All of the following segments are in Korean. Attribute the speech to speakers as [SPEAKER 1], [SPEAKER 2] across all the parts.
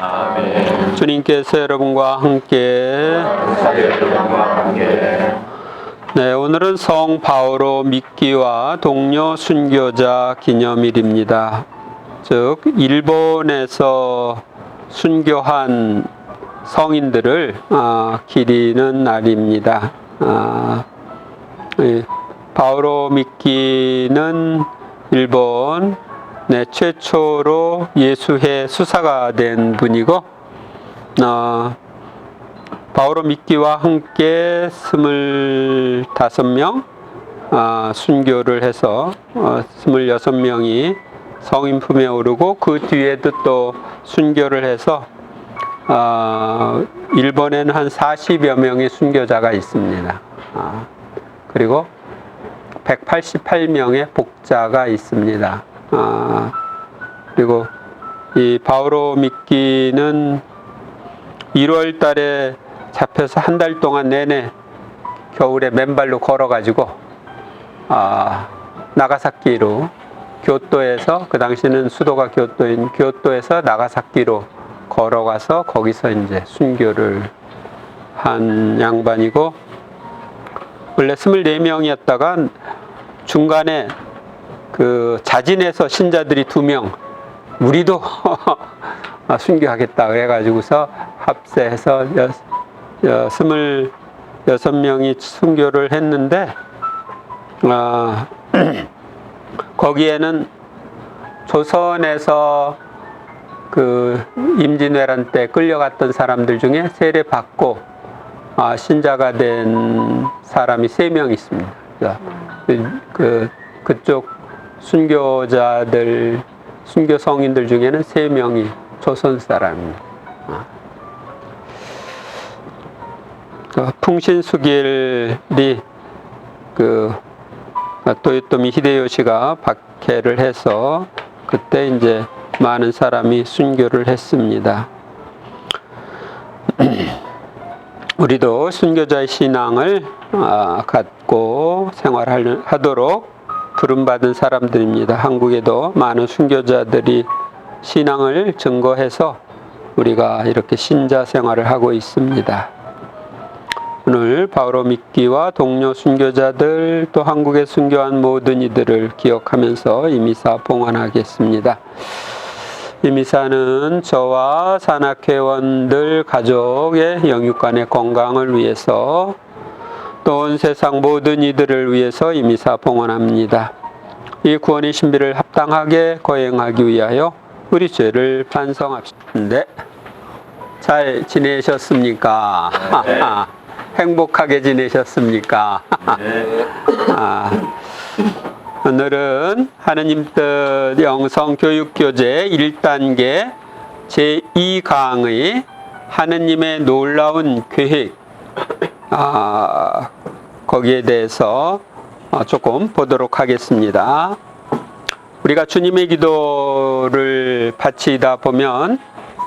[SPEAKER 1] 아멘.
[SPEAKER 2] 주님께서 여러분과 함께. 네, 오늘은 성 바오로 믿기와 동료 순교자 기념일입니다. 즉 일본에서 순교한 성인들을 기리는 날입니다. 바오로 믿기는 일본 최초로 예수회 수사가 된 분이고, 바오로 믿기와 함께 25명 순교를 해서 26명이 성인 품에 오르고, 그 뒤에도 또 순교를 해서 일본에는 한 40여 명의 순교자가 있습니다. 그리고 188명의 복자가 있습니다. 그리고 이 바오로 믿기는 1월 달에 잡혀서 한 달 동안 내내 겨울에 맨발로 걸어가지고 나가사키로, 교토에서, 그 당시는 수도가 교토인 교토에서 나가사키로 걸어가서 거기서 이제 순교를 한 양반이고, 원래 24명이었다가 중간에 그 자진해서 신자들이 2명, 우리도 순교하겠다 그래가지고서 합세해서 26명이 순교를 했는데, 거기에는 조선에서 그 임진왜란 때 끌려갔던 사람들 중에 세례받고 신자가 된 사람이 3명 있습니다. 그쪽 순교자들, 순교 성인들 중에는 3명이 조선 사람입니다. 풍신수길이 도요토미 히데요시가 박해를 해서 그때 이제 많은 사람이 순교를 했습니다. 우리도 순교자의 신앙을 갖고 생활하도록 부름받은 사람들입니다. 한국에도 많은 순교자들이 신앙을 증거해서 우리가 이렇게 신자 생활을 하고 있습니다. 오늘 바오로 믿기와 동료 순교자들, 또 한국에 순교한 모든 이들을 기억하면서 이 미사 봉헌하겠습니다. 이 미사는 저와 산악회원들 가족의 영육간의 건강을 위해서, 또 온 세상 모든 이들을 위해서 이 미사 봉헌합니다. 이 구원의 신비를 합당하게 거행하기 위하여 우리 죄를 반성합시다. 네, 잘 지내셨습니까? 네. 행복하게 지내셨습니까? 네. 오늘은 하느님 뜻 영성교육교재 1단계 제2강의 하느님의 놀라운 계획, 거기에 대해서 조금 보도록 하겠습니다. 우리가 주님의 기도를 바치다 보면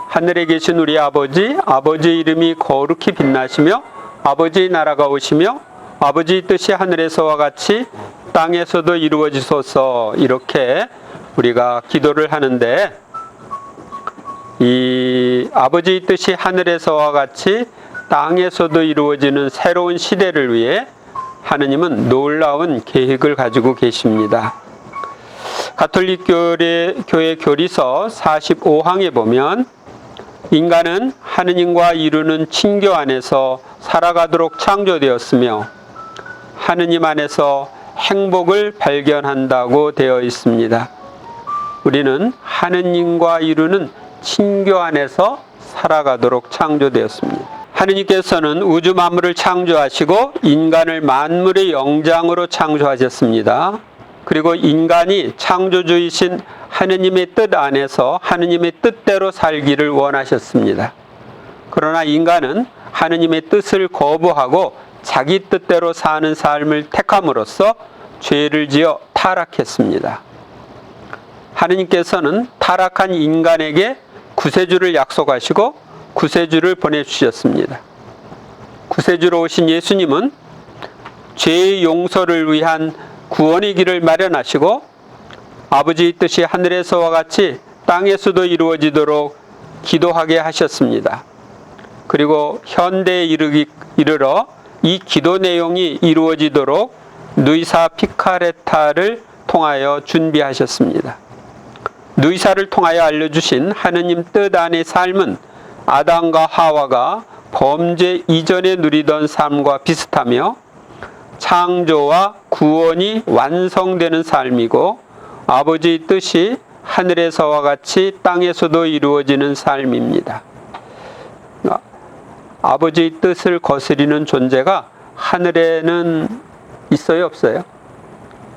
[SPEAKER 2] 하늘에 계신 우리 아버지의 이름이 거룩히 빛나시며 아버지의 나라가 오시며 아버지의 뜻이 하늘에서와 같이 땅에서도 이루어지소서, 이렇게 우리가 기도를 하는데, 이 아버지의 뜻이 하늘에서와 같이 땅에서도 이루어지는 새로운 시대를 위해 하느님은 놀라운 계획을 가지고 계십니다. 가톨릭 교회 교리서 45항에 보면 인간은 하느님과 이루는 친교 안에서 살아가도록 창조되었으며 하느님 안에서 행복을 발견한다고 되어 있습니다. 우리는 하느님과 이루는 친교 안에서 살아가도록 창조되었습니다. 하느님께서는 우주 만물을 창조하시고 인간을 만물의 영장으로 창조하셨습니다. 그리고 인간이 창조주이신 하느님의 뜻 안에서 하느님의 뜻대로 살기를 원하셨습니다. 그러나 인간은 하느님의 뜻을 거부하고 자기 뜻대로 사는 삶을 택함으로써 죄를 지어 타락했습니다. 하느님께서는 타락한 인간에게 구세주를 약속하시고 구세주를 보내주셨습니다. 구세주로 오신 예수님은 죄의 용서를 위한 구원의 길을 마련하시고 아버지의 뜻이 하늘에서와 같이 땅에서도 이루어지도록 기도하게 하셨습니다. 그리고 현대에 이르러 이 기도 내용이 이루어지도록 누이사 피카레타를 통하여 준비하셨습니다. 누이사를 통하여 알려주신 하느님 뜻 안의 삶은 아담과 하와가 범죄 이전에 누리던 삶과 비슷하며 창조와 구원이 완성되는 삶이고 아버지의 뜻이 하늘에서와 같이 땅에서도 이루어지는 삶입니다. 아버지의 뜻을 거스리는 존재가 하늘에는 있어요, 없어요?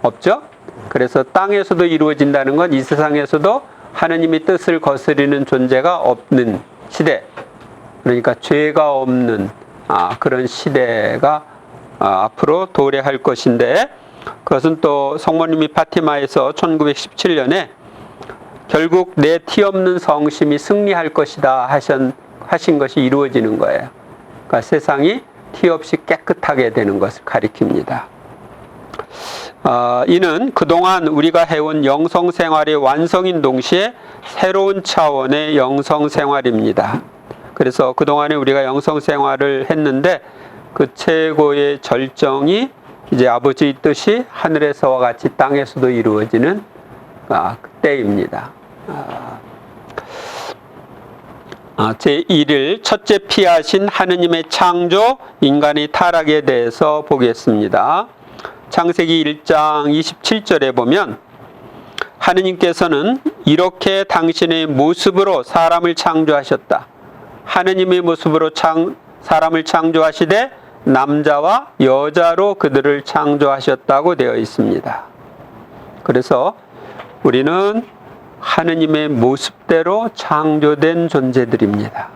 [SPEAKER 2] 없죠? 그래서 땅에서도 이루어진다는 건 이 세상에서도 하느님의 뜻을 거스리는 존재가 없는 시대, 그러니까 죄가 없는 그런 시대가 앞으로 도래할 것인데, 그것은 또 성모님이 파티마에서 1917년에 결국 내 티 없는 성심이 승리할 것이다 하신 것이 이루어지는 거예요. 그러니까 세상이 티 없이 깨끗하게 되는 것을 가리킵니다. 이는 그동안 우리가 해온 영성생활의 완성인 동시에 새로운 차원의 영성생활입니다. 그래서 그동안에 우리가 영성생활을 했는데 그 최고의 절정이 이제 아버지의 뜻이 하늘에서와 같이 땅에서도 이루어지는 그때입니다. 제1일 첫째 피하신 하느님의 창조, 인간의 타락에 대해서 보겠습니다. 창세기 1장 27절에 보면 하느님께서는 이렇게 당신의 모습으로 사람을 창조하셨다. 하느님의 모습으로 사람을 창조하시되 남자와 여자로 그들을 창조하셨다고 되어 있습니다. 그래서 우리는 하느님의 모습대로 창조된 존재들입니다.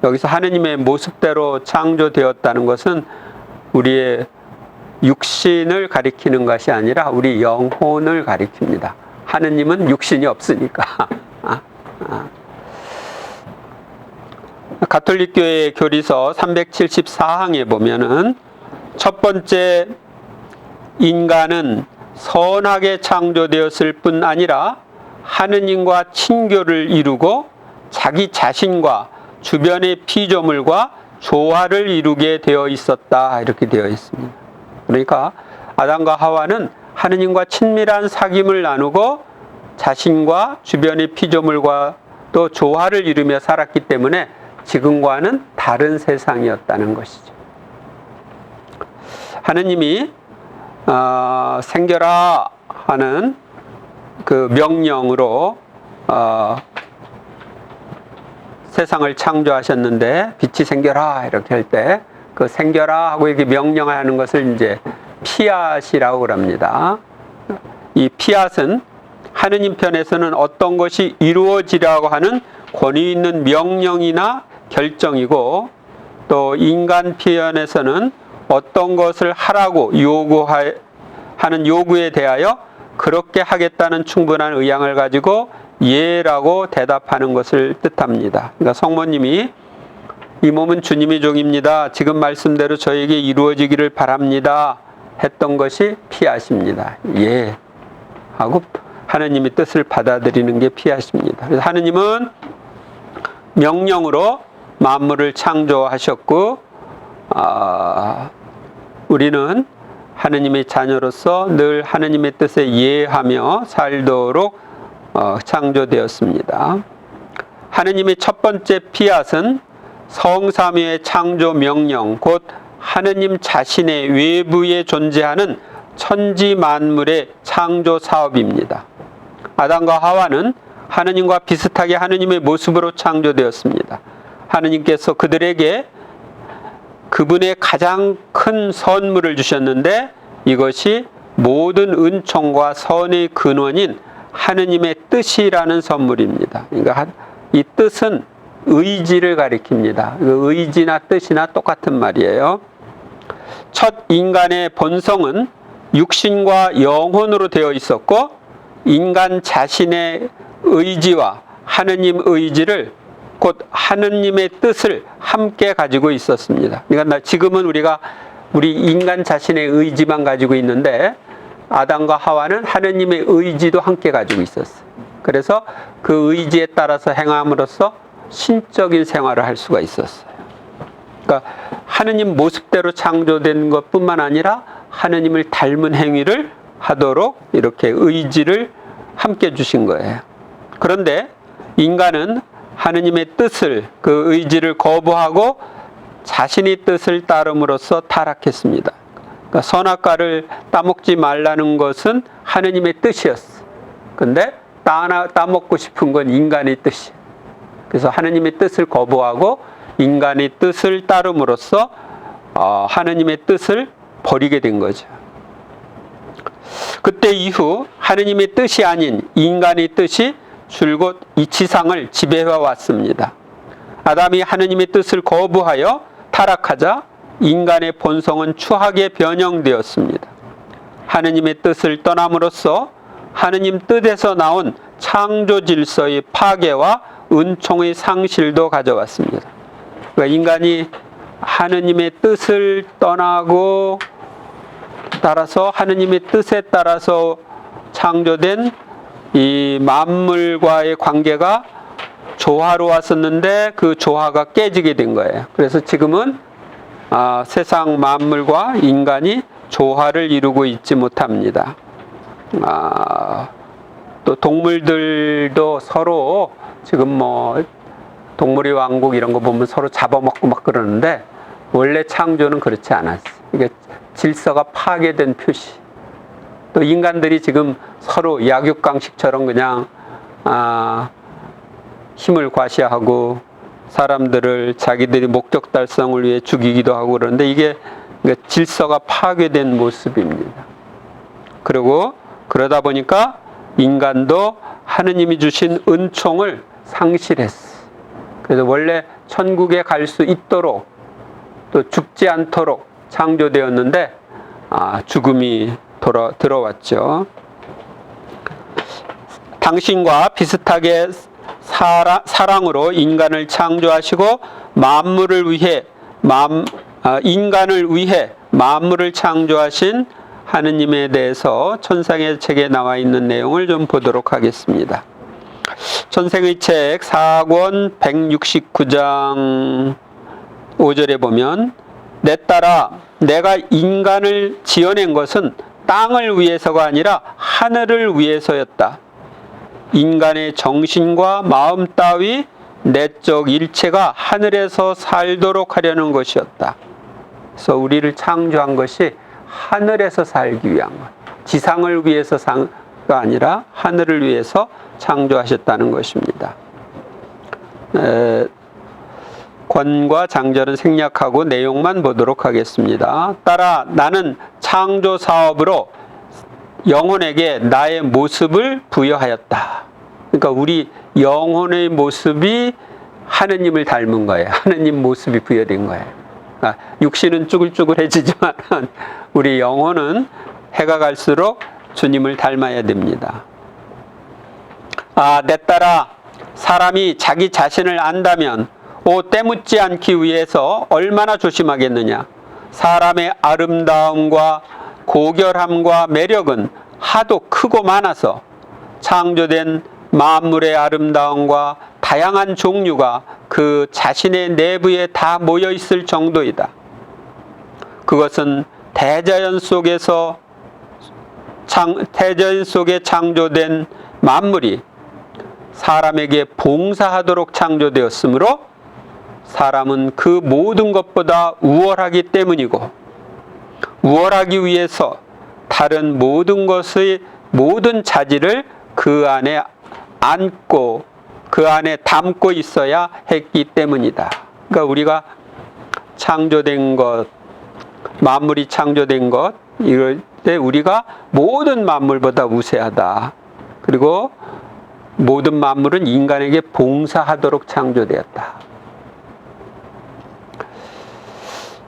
[SPEAKER 2] 여기서 하느님의 모습대로 창조되었다는 것은 우리의 육신을 가리키는 것이 아니라 우리 영혼을 가리킵니다. 하느님은 육신이 없으니까. 가톨릭교회 교리서 374항에 보면은 첫 번째, 인간은 선하게 창조되었을 뿐 아니라 하느님과 친교를 이루고 자기 자신과 주변의 피조물과 조화를 이루게 되어 있었다, 이렇게 되어 있습니다. 그러니까 아담과 하와는 하느님과 친밀한 사귐을 나누고 자신과 주변의 피조물과 또 조화를 이루며 살았기 때문에 지금과는 다른 세상이었다는 것이죠. 하느님이 생겨라 하는 그 명령으로 세상을 창조하셨는데, 빛이 생겨라 이렇게 할 때 그 생겨라 하고 이렇게 명령하는 것을 이제 피앗이라고 그럽니다. 이 피앗은 하느님 편에서는 어떤 것이 이루어지라고 하는 권위 있는 명령이나 결정이고, 또 인간 편에서는 어떤 것을 하라고 하는 요구에 대하여 그렇게 하겠다는 충분한 의향을 가지고 예라고 대답하는 것을 뜻합니다. 그러니까 성모님이 이 몸은 주님의 종입니다. 지금 말씀대로 저에게 이루어지기를 바랍니다. 했던 것이 피앗입니다. 예 하고 하느님의 뜻을 받아들이는 게 피앗입니다. 그래서 하느님은 명령으로 만물을 창조하셨고, 우리는 하느님의 자녀로서 늘 하느님의 뜻에 예하며 살도록 창조되었습니다. 하느님의 첫 번째 피앗은 성삼위의 창조 명령, 곧 하느님 자신의 외부에 존재하는 천지 만물의 창조 사업입니다. 아담과 하와는 하느님과 비슷하게 하느님의 모습으로 창조되었습니다. 하느님께서 그들에게 그분의 가장 큰 선물을 주셨는데, 이것이 모든 은총과 선의 근원인 하느님의 뜻이라는 선물입니다. 그러니까 이 뜻은 의지를 가리킵니다. 의지나 뜻이나 똑같은 말이에요. 첫 인간의 본성은 육신과 영혼으로 되어 있었고, 인간 자신의 의지와 하느님 의지를, 곧 하느님의 뜻을 함께 가지고 있었습니다. 그러니까 지금은 우리 인간 자신의 의지만 가지고 있는데, 아담과 하와는 하느님의 의지도 함께 가지고 있었어요. 그래서 그 의지에 따라서 행함으로써 신적인 생활을 할 수가 있었어요. 그러니까 하느님 모습대로 창조된 것뿐만 아니라 하느님을 닮은 행위를 하도록 이렇게 의지를 함께 주신 거예요. 그런데 인간은 하느님의 뜻을, 그 의지를 거부하고 자신의 뜻을 따름으로써 타락했습니다. 그러니까 선악과를 따먹지 말라는 것은 하느님의 뜻이었어. 근데 따먹고 싶은 건 인간의 뜻이에요. 그래서 하느님의 뜻을 거부하고 인간의 뜻을 따름으로써 하느님의 뜻을 버리게 된 거죠. 그때 이후 하느님의 뜻이 아닌 인간의 뜻이 줄곧 이 지상을 지배해 왔습니다. 아담이 하느님의 뜻을 거부하여 타락하자 인간의 본성은 추하게 변형되었습니다. 하느님의 뜻을 떠남으로써 하느님 뜻에서 나온 창조 질서의 파괴와 은총의 상실도 가져왔습니다. 그러니까 인간이 하느님의 뜻을 떠나고 따라서 하느님의 뜻에 따라서 창조된 이 만물과의 관계가 조화로웠었는데 그 조화가 깨지게 된 거예요. 그래서 지금은 세상 만물과 인간이 조화를 이루고 있지 못합니다. 또 동물들도 서로 지금 뭐 동물의 왕국 이런 거 보면 서로 잡아먹고 막 그러는데 원래 창조는 그렇지 않았어요. 이게 질서가 파괴된 표시. 또 인간들이 지금 서로 약육강식처럼 그냥 힘을 과시하고 사람들을 자기들이 목적 달성을 위해 죽이기도 하고 그러는데 이게 질서가 파괴된 모습입니다. 그리고 그러다 보니까 인간도 하느님이 주신 은총을 상실했어. 그래서 원래 천국에 갈 수 있도록 또 죽지 않도록 창조되었는데 죽음이 들어왔죠. 당신과 비슷하게 사랑으로 인간을 창조하시고 인간을 위해 만물을 창조하신 하느님에 대해서 천상의 책에 나와 있는 내용을 좀 보도록 하겠습니다. 천생의 책 4권 169장 5절에 보면 내 딸아 내가 인간을 지어낸 것은 땅을 위해서가 아니라 하늘을 위해서였다. 인간의 정신과 마음 따위 내적 일체가 하늘에서 살도록 하려는 것이었다. 그래서 우리를 창조한 것이 하늘에서 살기 위한 것. 지상을 위해서가 아니라 하늘을 위해서 창조하셨다는 것입니다. 권과 장절은 생략하고 내용만 보도록 하겠습니다. 따라 나는 창조 사업으로 영혼에게 나의 모습을 부여하였다. 그러니까 우리 영혼의 모습이 하느님을 닮은 거예요. 하느님 모습이 부여된 거예요. 그러니까 육신은 쭈글쭈글해지지만 우리 영혼은 해가 갈수록 주님을 닮아야 됩니다. 내 딸아 사람이 자기 자신을 안다면 때묻지 않기 위해서 얼마나 조심하겠느냐. 사람의 아름다움과 고결함과 매력은 하도 크고 많아서 창조된 만물의 아름다움과 다양한 종류가 그 자신의 내부에 다 모여 있을 정도이다. 그것은 대자연 속에 창조된 만물이 사람에게 봉사하도록 창조되었으므로 사람은 그 모든 것보다 우월하기 때문이고 우월하기 위해서 다른 모든 것의 모든 자질을 그 안에 안고 그 안에 담고 있어야 했기 때문이다. 그러니까 우리가 창조된 것, 만물이 창조된 것, 이럴 때 우리가 모든 만물보다 우세하다. 그리고 모든 만물은 인간에게 봉사하도록 창조되었다.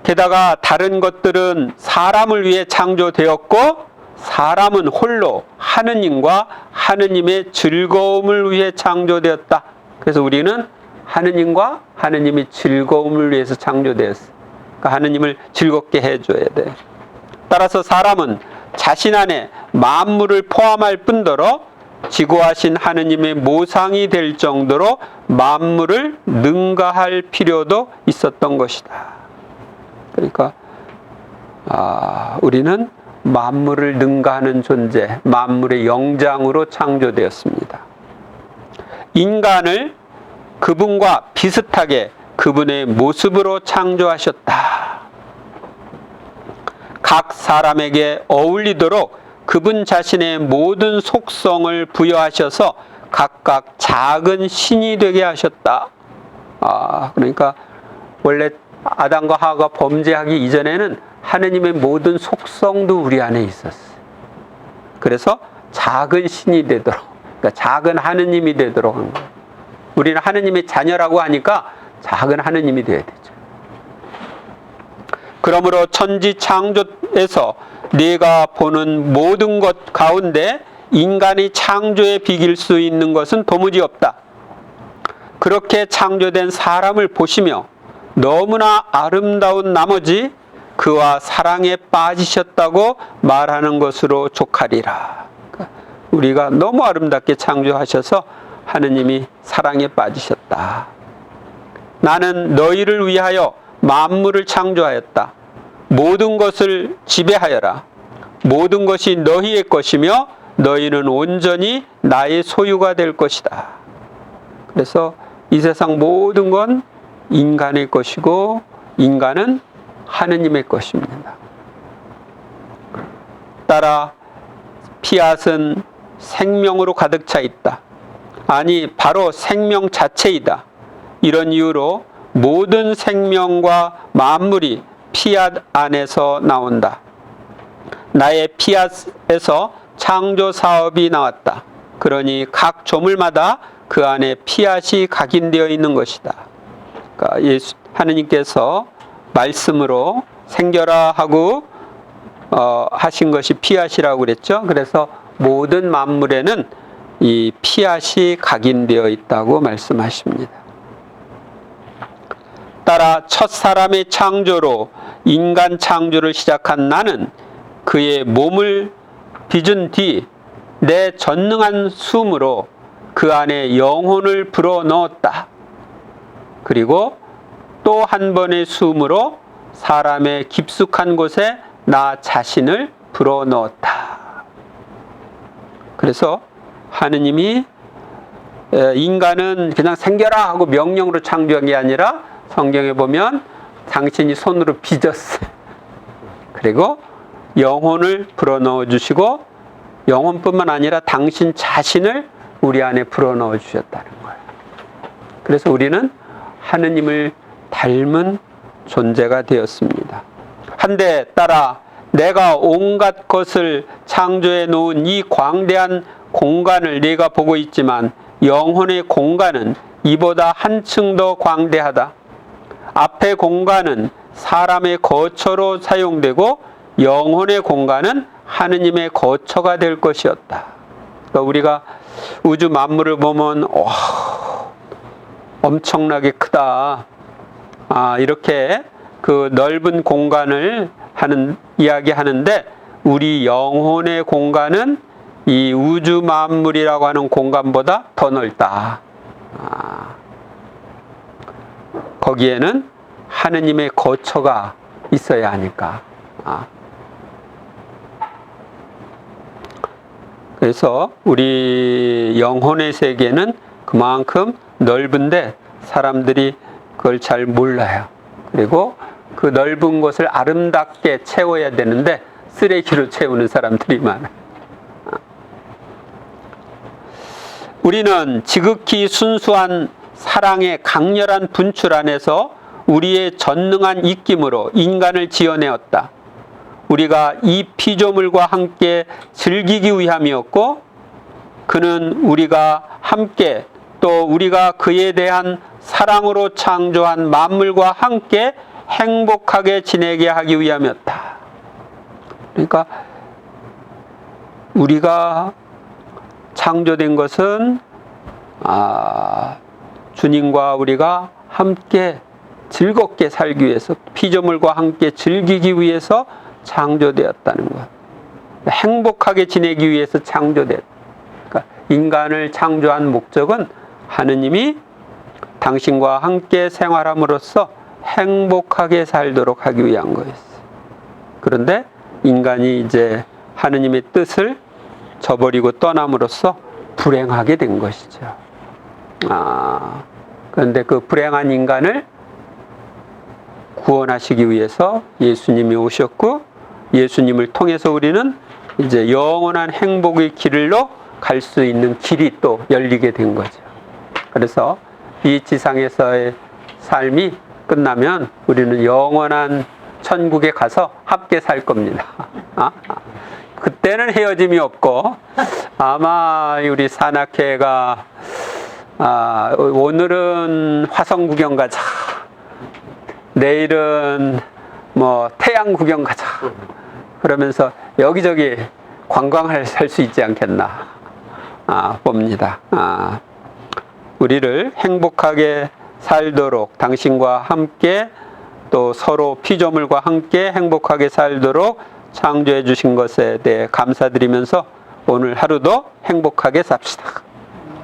[SPEAKER 2] 게다가 다른 것들은 사람을 위해 창조되었고 사람은 홀로 하느님과 하느님의 즐거움을 위해 창조되었다. 그래서 우리는 하느님과 하느님의 즐거움을 위해서 창조되었어. 그러니까 하느님을 즐겁게 해줘야 돼. 따라서 사람은 자신 안에 만물을 포함할 뿐더러 지고하신 하느님의 모상이 될 정도로 만물을 능가할 필요도 있었던 것이다. 그러니까 우리는 만물을 능가하는 존재, 만물의 영장으로 창조되었습니다. 인간을 그분과 비슷하게 그분의 모습으로 창조하셨다. 각 사람에게 어울리도록 그분 자신의 모든 속성을 부여하셔서 각각 작은 신이 되게 하셨다. 그러니까 원래 아담과 하와가 범죄하기 이전에는 하느님의 모든 속성도 우리 안에 있었어요. 그래서 작은 신이 되도록, 그러니까 작은 하느님이 되도록 한 거예요. 우리는 하느님의 자녀라고 하니까 작은 하느님이 되어야 되죠. 그러므로 천지 창조에서 내가 보는 모든 것 가운데 인간이 창조에 비길 수 있는 것은 도무지 없다. 그렇게 창조된 사람을 보시며 너무나 아름다운 나머지 그와 사랑에 빠지셨다고 말하는 것으로 족하리라. 우리가 너무 아름답게 창조하셔서 하느님이 사랑에 빠지셨다. 나는 너희를 위하여 만물을 창조하였다. 모든 것을 지배하여라. 모든 것이 너희의 것이며 너희는 온전히 나의 소유가 될 것이다. 그래서 이 세상 모든 건 인간의 것이고 인간은 하느님의 것입니다. 따라 피앗은 생명으로 가득 차 있다. 아니 바로 생명 자체이다. 이런 이유로 모든 생명과 만물이 피앗 안에서 나온다. 나의 피앗에서 창조 사업이 나왔다. 그러니 각 조물마다 그 안에 피앗이 각인되어 있는 것이다. 그러니까 하느님께서 말씀으로 생겨라 하고 하신 것이 피앗이라고 그랬죠. 그래서 모든 만물에는 이 피앗이 각인되어 있다고 말씀하십니다. 따라 첫 사람의 창조로 인간 창조를 시작한 나는 그의 몸을 빚은 뒤 내 전능한 숨으로 그 안에 영혼을 불어넣었다. 그리고 또 한 번의 숨으로 사람의 깊숙한 곳에 나 자신을 불어넣었다. 그래서 하느님이 인간은 그냥 생겨라 하고 명령으로 창조한 게 아니라 성경에 보면 당신이 손으로 빚었어요. 그리고 영혼을 불어넣어 주시고 영혼뿐만 아니라 당신 자신을 우리 안에 불어넣어 주셨다는 거예요. 그래서 우리는 하느님을 닮은 존재가 되었습니다. 한데 따라 내가 온갖 것을 창조해 놓은 이 광대한 공간을 내가 보고 있지만 영혼의 공간은 이보다 한층 더 광대하다. 앞의 공간은 사람의 거처로 사용되고 영혼의 공간은 하느님의 거처가 될 것이었다. 그러니까 우리가 우주 만물을 보면 엄청나게 크다. 이렇게 그 넓은 공간을 이야기하는데 우리 영혼의 공간은 이 우주 만물이라고 하는 공간보다 더 넓다. 거기에는 하느님의 거처가 있어야 하니까. 그래서 우리 영혼의 세계는 그만큼 넓은데 사람들이 그걸 잘 몰라요. 그리고 그 넓은 곳을 아름답게 채워야 되는데 쓰레기로 채우는 사람들이 많아요. 우리는 지극히 순수한 사랑의 강렬한 분출 안에서 우리의 전능한 입김으로 인간을 지어내었다. 우리가 이 피조물과 함께 즐기기 위함이었고 그는 우리가 함께 또 우리가 그에 대한 사랑으로 창조한 만물과 함께 행복하게 지내게 하기 위함이었다. 그러니까 우리가 창조된 것은 주님과 우리가 함께 즐겁게 살기 위해서 피조물과 함께 즐기기 위해서 창조되었다는 것. 행복하게 지내기 위해서 창조됐다. 그러니까 인간을 창조한 목적은 하느님이 당신과 함께 생활함으로써 행복하게 살도록 하기 위한 거였어요. 그런데 인간이 이제 하느님의 뜻을 저버리고 떠남으로써 불행하게 된 것이죠. 그런데 그 불행한 인간을 구원하시기 위해서 예수님이 오셨고, 예수님을 통해서 우리는 이제 영원한 행복의 길로 갈 수 있는 길이 또 열리게 된 거죠. 그래서 이 지상에서의 삶이 끝나면 우리는 영원한 천국에 가서 함께 살 겁니다. 그때는 헤어짐이 없고, 아마 우리 산악회가 오늘은 화성 구경 가자, 내일은 뭐 태양 구경 가자, 그러면서 여기저기 관광할 수 있지 않겠나 봅니다. 우리를 행복하게 살도록, 당신과 함께 또 서로 피조물과 함께 행복하게 살도록 창조해 주신 것에 대해 감사드리면서 오늘 하루도 행복하게 삽시다.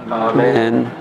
[SPEAKER 2] 아멘.